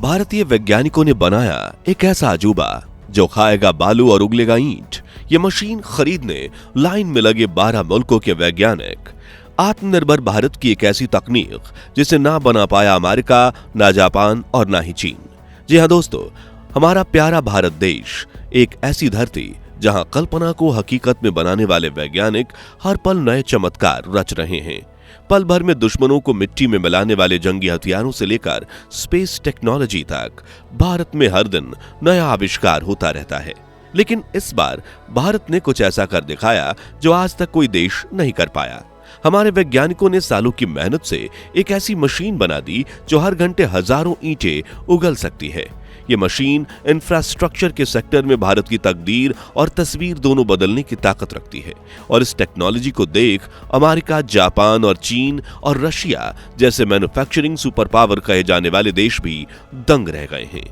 भारतीय वैज्ञानिकों ने बनाया एक ऐसा अजूबा जो खाएगा बालू और उगलेगा ईंट। ये मशीन खरीदने लाइन में लगे 12 मुल्कों के वैज्ञानिक। आत्मनिर्भर भारत की एक ऐसी तकनीक जिसे ना बना पाया अमेरिका, ना जापान और ना ही चीन। जी हाँ दोस्तों, हमारा प्यारा भारत देश एक ऐसी धरती जहां कल्पना को हकीकत में बनाने वाले वैज्ञानिक हर पल नए चमत्कार रच रहे हैं। पल भर में दुश्मनों को मिट्टी में मिलाने वाले जंगी हथियारों से लेकर स्पेस टेक्नोलॉजी तक भारत में हर दिन नया आविष्कार होता रहता है। लेकिन इस बार भारत ने कुछ ऐसा कर दिखाया जो आज तक कोई देश नहीं कर पाया। हमारे वैज्ञानिकों ने सालों की मेहनत से एक ऐसी मशीन बना दी जो हर घंटे हजारों ईंटें उगल सकती है। ये मशीन इंफ्रास्ट्रक्चर के सेक्टर में भारत की तकदीर और तस्वीर दोनों बदलने की ताकत रखती है। और इस टेक्नोलॉजी को देख अमेरिका, जापान और चीन और रशिया जैसे मैन्युफैक्चरिंग सुपर पावर कहे जाने वाले देश भी दंग रह गए हैं।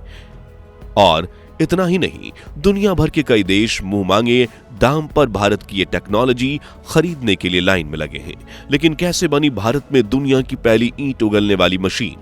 और इतना ही नहीं, दुनिया भर के कई देश मुंह मांगे दाम पर भारत की ये टेक्नोलॉजी खरीदने के लिए लाइन में लगे हैं। लेकिन कैसे बनी भारत में दुनिया की पहली ईंट उगलने वाली मशीन?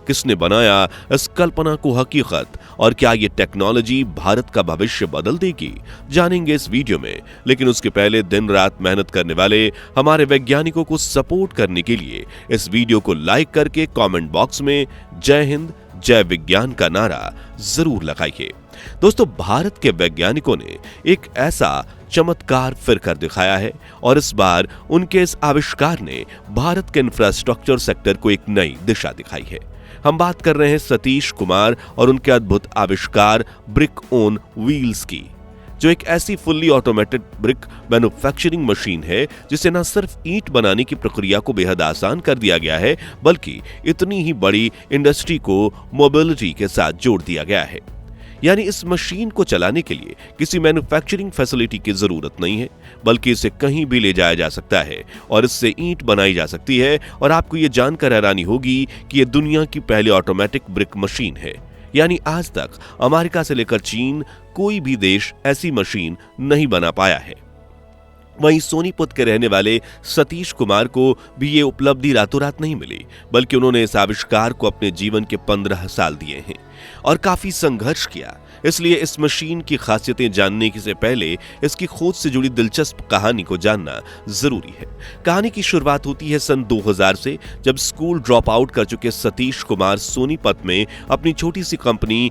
किसने बनाया इस कल्पना को हकीकत, और क्या ये टेक्नोलॉजी भारत का भविष्य बदल देगी? जानेंगे इस वीडियो में। लेकिन उसके पहले दिन रात मेहनत करने वाले हमारे वैज्ञानिकों को सपोर्ट करने के लिए इस वीडियो को लाइक करके कमेंट बॉक्स में जय हिंद, जय विज्ञान का नारा जरूर लगाइए। दोस्तों, भारत के वैज्ञानिकों ने एक ऐसा चमत्कार फिर कर दिखाया है और इस बार उनके इस आविष्कार ने भारत के इंफ्रास्ट्रक्चर सेक्टर को एक नई दिशा दिखाई है। हम बात कर रहे हैं सतीश कुमार और उनके अद्भुत आविष्कार ब्रिक ऑन व्हील्स की, जो एक ऐसी fully automated brick manufacturing machine है जिसे न सिर्फ ईंट बनाने की प्रक्रिया को बेहद आसान कर दिया गया है, बल्कि इतनी ही बड़ी इंडस्ट्री को मोबिलिटी के साथ जोड़ दिया गया है। यानी इस मशीन को चलाने के लिए किसी मैन्युफैक्चरिंग फैसिलिटी की जरूरत नहीं है, बल्कि इसे कहीं भी ले जाया जा सकता है और इससे ईंट बनाई जा सकती है। और आपको ये जानकर हैरानी होगी कि ये दुनिया की पहली ऑटोमेटिक ब्रिक मशीन है। यानी आज तक अमेरिका से लेकर चीन कोई भी देश ऐसी मशीन नहीं बना पाया है। वहीं सोनीपत के रहने वाले सतीश कुमार को भी ये उपलब्धि रातों रात नहीं मिली, बल्कि उन्होंने इस आविष्कार को अपने जीवन के 15 साल दिए हैं और काफी संघर्ष किया। इसलिए इस मशीन की खासियतें जानने से पहले इसकी खोज से जुड़ी दिलचस्प कहानी को जानना जरूरी है। कहानी की शुरुआत होती है सन 2000 से, जब स्कूल ड्रॉप आउट कर चुके सतीश कुमार सोनीपत में अपनी छोटी सी कंपनी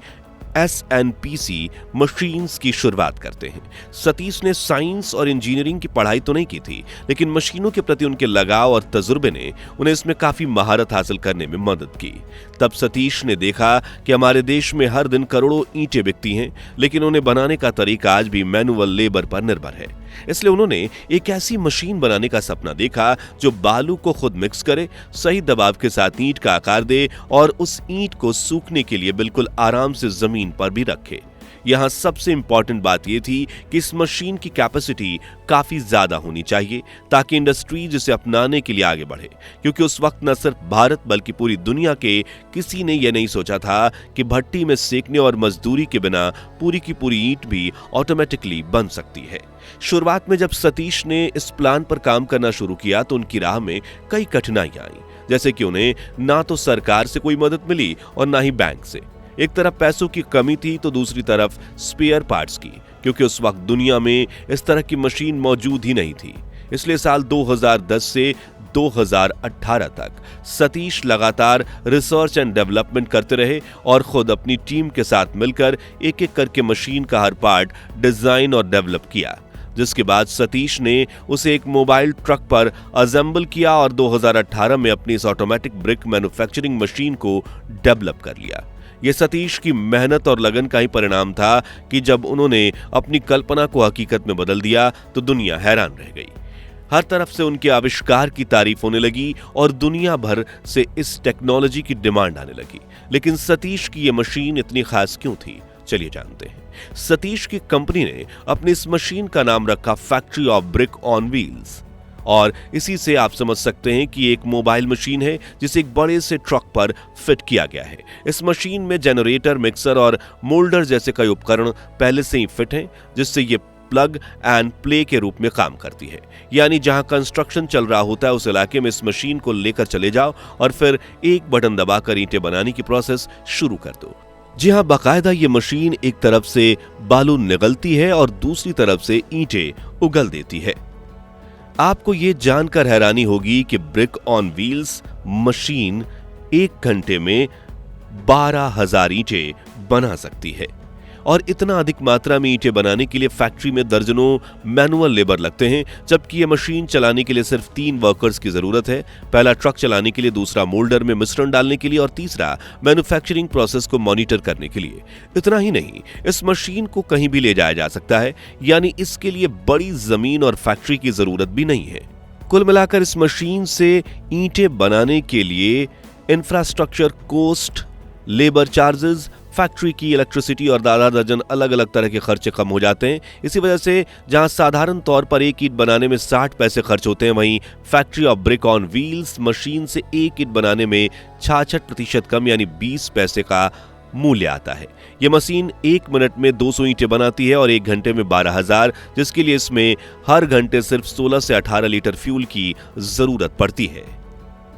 SNPC मशीन्स की शुरुआत करते हैं। सतीश ने साइंस और इंजीनियरिंग की पढ़ाई तो नहीं की थी, लेकिन मशीनों के प्रति उनके लगाव और तजुर्बे ने उन्हें इसमें काफी महारत हासिल करने में मदद की। तब सतीश ने देखा कि हमारे देश में हर दिन करोड़ों ईंटें बिकती हैं, लेकिन उन्हें बनाने का तरीका आज भी मैनुअल लेबर पर निर्भर है। इसलिए उन्होंने एक ऐसी मशीन बनाने का सपना देखा जो बालू को खुद मिक्स करे, सही दबाव के साथ ईंट का आकार दे और उस ईंट को सूखने के लिए बिल्कुल आराम से जमीन पर भी रखे। यहां सबसे इंपॉर्टेंट बात यह थी कि इस मशीन की कैपेसिटी काफी ज्यादा होनी चाहिए ताकि इंडस्ट्री जिसे अपनाने के लिए आगे बढ़े, क्योंकि उस वक्त न सिर्फ भारत बल्कि पूरी दुनिया के किसी ने यह नहीं सोचा था कि भट्टी में सेकने और मजदूरी के बिना पूरी की पूरी ईंट भी ऑटोमेटिकली बन सकती है। शुरुआत में जब सतीश ने इस प्लान पर काम करना शुरू किया तो उनकी राह में कई कठिनाइयां आई, जैसे कि उन्हें ना तो सरकार से कोई मदद मिली और ना ही बैंक से। एक तरफ पैसों की कमी थी तो दूसरी तरफ स्पेयर पार्ट्स की, क्योंकि उस वक्त दुनिया में इस तरह की मशीन मौजूद ही नहीं थी। इसलिए साल 2010 से 2018 तक सतीश लगातार रिसर्च एंड डेवलपमेंट करते रहे और खुद अपनी टीम के साथ मिलकर एक एक करके मशीन का हर पार्ट डिजाइन और डेवलप किया, जिसके बाद सतीश ने उसे एक मोबाइल ट्रक पर असेंबल किया और 2018 में अपनी इस ऑटोमेटिक ब्रिक मैन्युफैक्चरिंग मशीन को डेवलप कर लिया। यह सतीश की मेहनत और लगन का ही परिणाम था कि जब उन्होंने अपनी कल्पना को हकीकत में बदल दिया तो दुनिया हैरान रह गई। हर तरफ से उनके आविष्कार की तारीफ होने लगी और दुनिया भर से इस टेक्नोलॉजी की डिमांड आने लगी। लेकिन सतीश की यह मशीन इतनी खास क्यों थी, चलिए जानते हैं। सतीश की कंपनी ने अपनी इस मशीन का नाम रखा factory of brick on wheels, और इसी से आप समझ सकते हैं कि एक मोबाइल मशीन है जिसे एक बड़े से ट्रक पर फिट किया गया है। इस मशीन में जनरेटर, मिक्सर और मोल्डर जैसे कई उपकरण पहले से ही फिट हैं, जिससे ये प्लग एंड प्ले के रूप में काम करती है। यानी जहां कंस्ट्रक्शन चल रहा होता है उस इलाके में इस मशीन को लेकर चले जाओ और फिर एक बटन दबाकर ईंटें बनाने की प्रोसेस शुरू कर दो। जी हाँ, बाकायदा ये मशीन एक तरफ से बालू निगलती है और दूसरी तरफ से ईंटें उगल देती है। आपको ये जानकर हैरानी होगी कि ब्रिक ऑन व्हील्स मशीन 1 घंटे में 12,000 ईंटें बना सकती है और इतना अधिक मात्रा में ईंटें बनाने के लिए फैक्ट्री में दर्जनों मैनुअल लेबर लगते हैं, जबकि ये मशीन चलाने के लिए सिर्फ 3 वर्कर्स की जरूरत है। पहला ट्रक चलाने के लिए, दूसरा मोल्डर में मिश्रण डालने के लिए और तीसरा मैन्युफैक्चरिंग प्रोसेस को मॉनिटर करने के लिए। इतना ही नहीं, इस मशीन को कहीं भी ले जाया जा सकता है, यानी इसके लिए बड़ी जमीन और फैक्ट्री की जरूरत भी नहीं है। कुल मिलाकर इस मशीन से ईंटें बनाने के लिए infrastructure cost, labour charges, factory की इलेक्ट्रिसिटी और दादा दर्जन अलग अलग तरह के खर्चे कम हो जाते हैं। इसी वजह से जहां साधारण तौर पर एक ईंट बनाने में 60 पैसे खर्च होते हैं, वहीं factory of brick on wheels machine से एक ईंट बनाने में 66% कम यानी 20 पैसे का मूल्य आता है। यह मशीन 1 मिनट में 200 ईंटें बनाती है और 1 घंटे में 12,000, जिसके लिए इसमें हर घंटे सिर्फ 16 से 18 लीटर फ्यूल की जरूरत पड़ती है।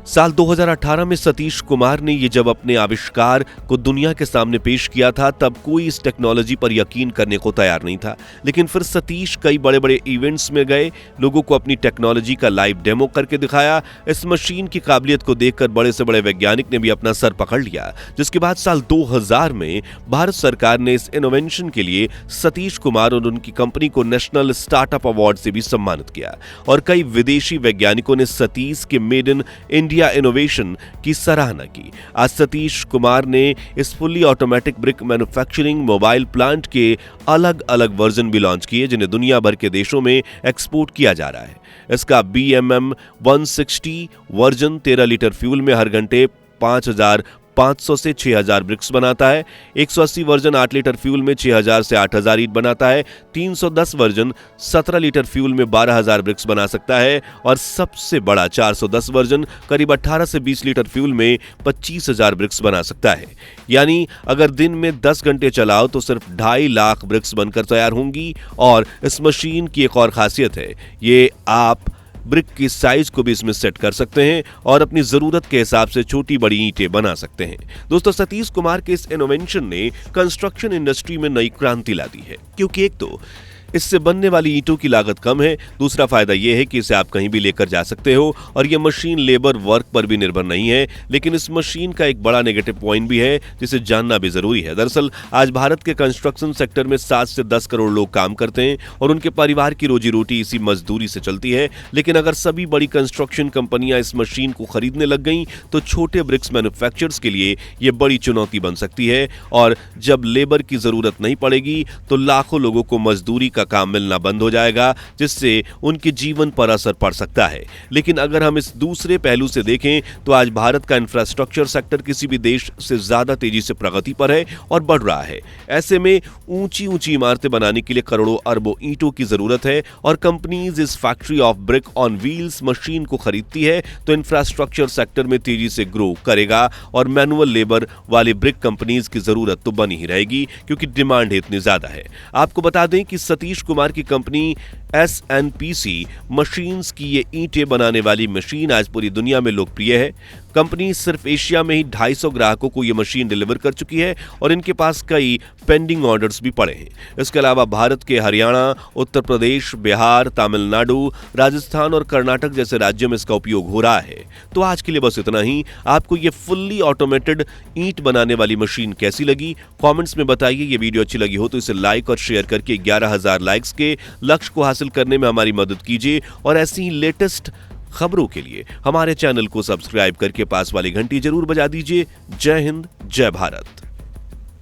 साल 2018 में सतीश कुमार ने ये जब अपने आविष्कार को दुनिया के सामने पेश किया था, तब कोई इस टेक्नोलॉजी पर यकीन करने को तैयार नहीं था। लेकिन फिर सतीश कई बड़े बड़े इवेंट्स में गए, लोगों को अपनी टेक्नोलॉजी का लाइव डेमो करके दिखाया। इस मशीन की काबिलियत को देखकर बड़े से बड़े वैज्ञानिक ने भी अपना सर पकड़ लिया, जिसके बाद साल 2000 में भारत सरकार ने इस इनोवेशन के लिए सतीश कुमार और उनकी कंपनी को नेशनल स्टार्टअप अवार्ड से भी सम्मानित किया और कई विदेशी वैज्ञानिकों ने सतीश के मेड इन इंडिया इनोवेशन की सराहना की। आज सतीश कुमार ने इस fully automatic brick manufacturing mobile plant के अलग अलग वर्जन भी लॉन्च किए, जिन्हें दुनिया भर के देशों में एक्सपोर्ट किया जा रहा है। इसका BMM 160 वर्जन 13 लीटर फ्यूल में हर घंटे 5,500 से 6,000 ब्रिक्स बनाता है। 180 वर्जन 8 लीटर फ्यूल में 6,000 से 8,000 ईंट बनाता है। 310 वर्जन 17 लीटर फ्यूल में 12,000 ब्रिक्स बना सकता है और सबसे बड़ा 410 वर्जन करीब 18 से 20 लीटर फ्यूल में 25,000 ब्रिक्स बना सकता है। यानी अगर दिन में 10 घंटे चलाओ तो सिर्फ 2.5 लाख ब्रिक्स बनकर तैयार होंगी। और इस मशीन की एक और खासियत है, ये आप ब्रिक की साइज को भी इसमें सेट कर सकते हैं और अपनी जरूरत के हिसाब से छोटी बड़ी ईंटें बना सकते हैं। दोस्तों, सतीश कुमार के इस इनोवेशन ने कंस्ट्रक्शन इंडस्ट्री में नई क्रांति ला दी है, क्योंकि एक तो इससे बनने वाली ईंटों की लागत कम है, दूसरा फायदा यह है कि इसे आप कहीं भी लेकर जा सकते हो और यह मशीन लेबर वर्क पर भी निर्भर नहीं है। लेकिन इस मशीन का एक बड़ा नेगेटिव पॉइंट भी है, जिसे जानना भी जरूरी है। दरअसल आज भारत के कंस्ट्रक्शन सेक्टर में 7 से 10 करोड़ लोग काम करते हैं और उनके परिवार की रोजी रोटी इसी मजदूरी से चलती है। लेकिन अगर सभी बड़ी कंस्ट्रक्शन कंपनियां इस मशीन को खरीदने लग गई तो छोटे ब्रिक्स मैन्युफैक्चरर्स के लिए यह बड़ी चुनौती बन सकती है और जब लेबर की जरूरत नहीं पड़ेगी तो लाखों लोगों को मजदूरी का काम मिलना बंद हो जाएगा, जिससे उनके जीवन पर असर पड़ सकता है। लेकिन अगर हम इस दूसरे पहलू से देखें तो आज भारत का इंफ्रास्ट्रक्चर सेक्टर किसी भी देश से ज्यादा तेजी से प्रगति पर है और बढ़ रहा है। ऐसे में ऊंची ऊंची इमारतें बनाने के लिए करोड़ों अरबों ईंटों की जरूरत है और कंपनीज इस factory of brick on wheels machine को खरीदती है तो इंफ्रास्ट्रक्चर सेक्टर में तेजी से ग्रो करेगा और मैनुअल लेबर वाले ब्रिक कंपनीज की जरूरत तो बनी ही रहेगी, क्योंकि डिमांड इतनी ज्यादा है। आपको बता दें कि सतीश कुमार की कंपनी SNPC मशीन्स की ये ईंटें बनाने वाली मशीन आज पूरी दुनिया में लोकप्रिय है। कंपनी सिर्फ एशिया में ही 250 ग्राहकों को ये मशीन डिलीवर कर चुकी है और इनके पास कई पेंडिंग ऑर्डर्स भी पड़े हैं। इसके अलावा भारत के हरियाणा, उत्तर प्रदेश, बिहार, तमिलनाडु, राजस्थान और कर्नाटक जैसे राज्यों में इसका उपयोग हो रहा है। तो आज के लिए बस इतना ही। आपको ये फुल्ली ऑटोमेटेड ईंट बनाने वाली मशीन कैसी लगी, कमेंट्स में बताइए। ये वीडियो अच्छी लगी हो तो इसे लाइक और शेयर करके 11,000 लाइक्स के लक्ष्य को हासिल करने में हमारी मदद कीजिए और ऐसी ही लेटेस्ट खबरों के लिए हमारे चैनल को सब्सक्राइब करके पास वाली घंटी जरूर बजा दीजिए। जय हिंद, जय भारत।